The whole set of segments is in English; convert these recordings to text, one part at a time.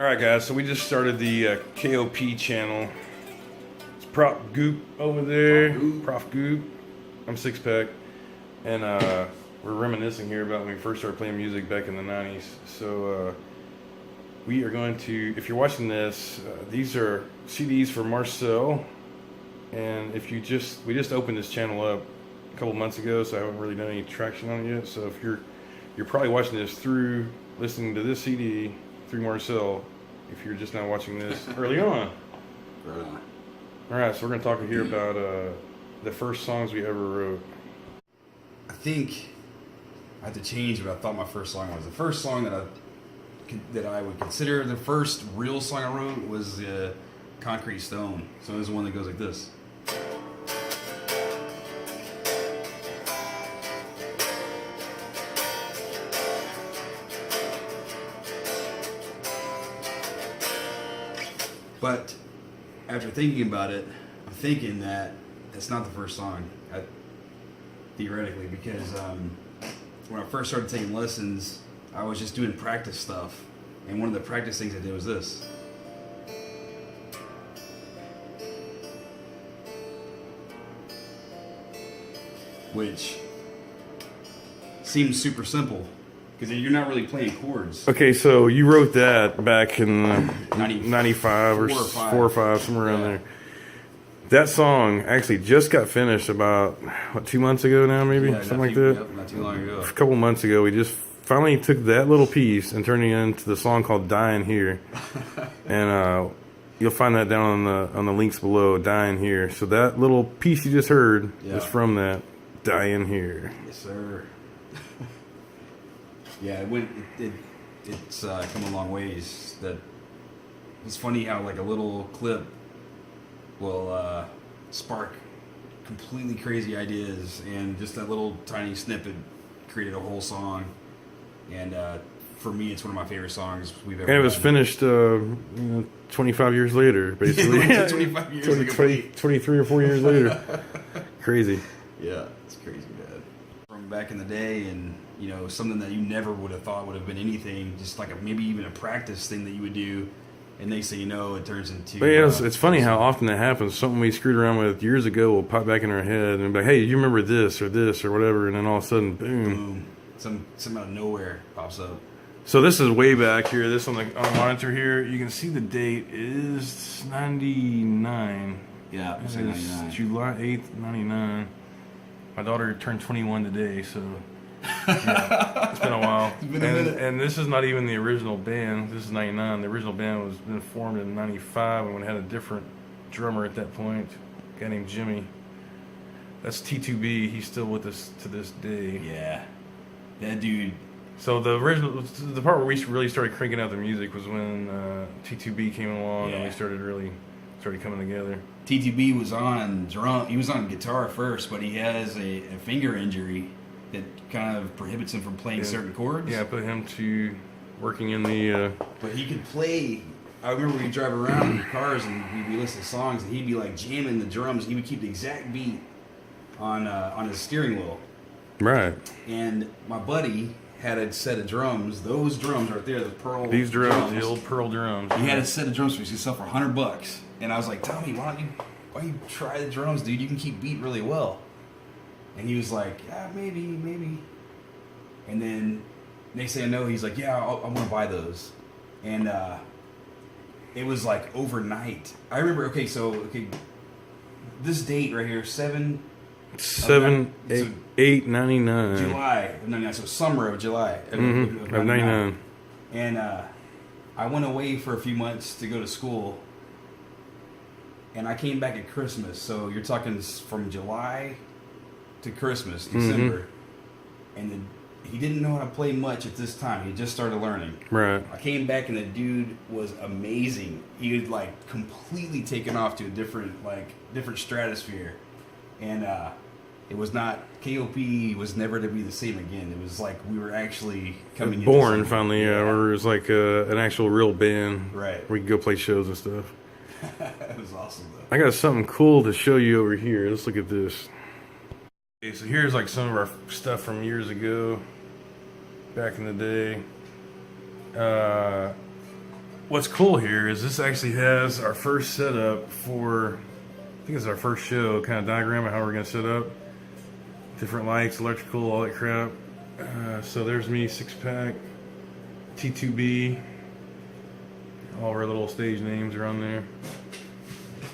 Alright guys, so we just started the KOP channel. It's Prop Goop over there. Prof Goop. I'm Six Pack. And we're reminiscing here about when we first started playing music back in the 90s. So we are going to, if you're watching this, these are CDs for Marcel. And if you we just opened this channel up a couple months ago, so I haven't really done any traction on it yet. So if you're probably watching this through listening to this CD through Marcel, if you're just now watching this early on. Right on. Alright, so we're going to talk here about the first songs we ever wrote. I think I have to change what I thought my first song was. The first song that I would consider the first real song I wrote was Concrete Stone. So this is one that goes like this. But after thinking about it, I'm thinking that it's not the first song, theoretically, because when I first started taking lessons, I was just doing practice stuff. And one of the practice things I did was this. Which seems super simple, because you're not really playing chords. Okay, so you wrote that back in 95 or 4 or 5, somewhere around there. That song actually just got finished about, 2 months ago now, maybe? Something like that? Yep, not too long ago. A couple months ago, we just finally took that little piece and turned it into the song called Dying Here. And you'll find that down on the links below, Dying Here. So that little piece you just heard is from that, Dying Here. Yes, sir. Yeah, it's come a long ways. It's funny how like a little clip will spark completely crazy ideas, and just that little tiny snippet created a whole song. And for me, it's one of my favorite songs we've ever. And it was done. finished 25 years later, basically. 25 years 23 or 4 years later. Crazy. Yeah, it's crazy, man. From back in the day, and something that you never would have thought would have been anything, just like maybe even a practice thing that you would do, and next thing you know, it turns into. But yeah, it's funny how often that happens. Something we screwed around with years ago will pop back in our head and be like, "Hey, you remember this or whatever?" And then all of a sudden, boom. Some out of nowhere pops up. So this is way back here. This on the monitor here, you can see the date is 99. Yeah, It's 99. July 8th, 99. My daughter turned 21 today, so yeah, it's been a while. It's been a minute. And this is not even the original band. This is 99. The original band was been formed in 95 and we had a different drummer at that point, a guy named Jimmy. That's T2B. He's still with us to this day. Yeah, that dude. So the part where we really started cranking out the music was when T2B came along and we started coming together. TTB was on drum. He was on guitar first, but he has a finger injury that kind of prohibits him from playing certain chords. Yeah, I put him to working in the. But he could play. I remember we'd drive around in the cars and we'd be listening to songs, and he'd be like jamming the drums. He would keep the exact beat on his steering wheel. Right. And my buddy had a set of drums. Those drums right there, the pearl. These drums, the old pearl drums. He had a set of drums for himself for $100, and I was like, "Tommy, why don't you try the drums, dude? You can keep beat really well." And he was like, "Yeah, maybe." And then next thing I know, he's like, "Yeah, I want to buy those." And it was like overnight. I remember. Okay, this date right here, 8 99. July of 99. So summer of July of 99. And I went away for a few months to go to school. And I came back at Christmas. So you're talking from July to Christmas, December. And he didn't know how to play much at this time. He just started learning. Right. I came back and the dude was amazing. He had like completely taken off to a different stratosphere. And it was not, KOP was never to be the same again. It was like we were actually coming born finally, where it was like an actual real band. Right. We could go play shows and stuff. It was awesome though. I got something cool to show you over here. Let's look at this. Okay, so here's like some of our stuff from years ago, back in the day. what's cool here is this actually has our first setup for, I think it's our first show, kind of diagram of how we're going to set up. Different lights, electrical, all that crap. So there's me, 6-pack, T2B. All of our little stage names are on there.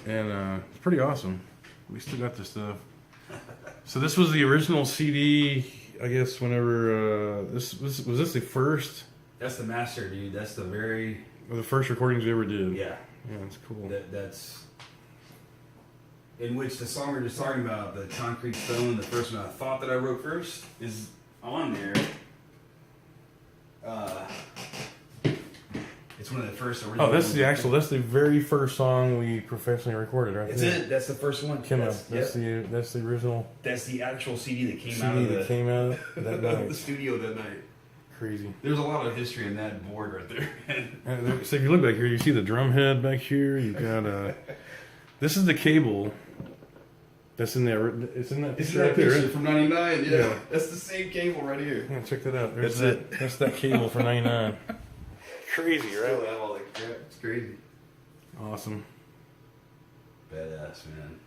And it's pretty awesome. We still got this stuff. So this was the original CD, I guess, whenever, was this the first? That's the master, dude. That's the very... The first recordings we ever did. Yeah. Yeah, that's cool. That's... In which the song we were just talking about, the Concrete Stone, the first one I thought that I wrote first, is on there. It's one of the first original... Oh, that's the very first song we professionally recorded, right? That's it. That's the first one. That's the original. That's the actual CD that came out of that night. the studio that night. Crazy. There's a lot of history in that board right there. So if you look back here, you see the drum head back here. You've got this is the cable. That's in there. It's in that picture right there. Right? From '99. Yeah, that's the same cable right here. Yeah, check that out. That's it. That's that cable for '99. Crazy, right? Still have all that crap. It's crazy. Awesome. Badass, man.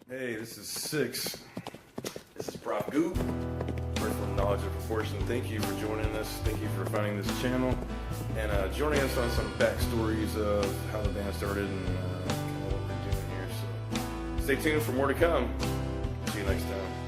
Hey, this is Six. This is Prof Goop. Personal Knowledge of Proportion. Thank you for joining us. Thank you for finding this channel and joining us on some backstories of how the band started and kind of what we're doing here. So stay tuned for more to come. See you next time.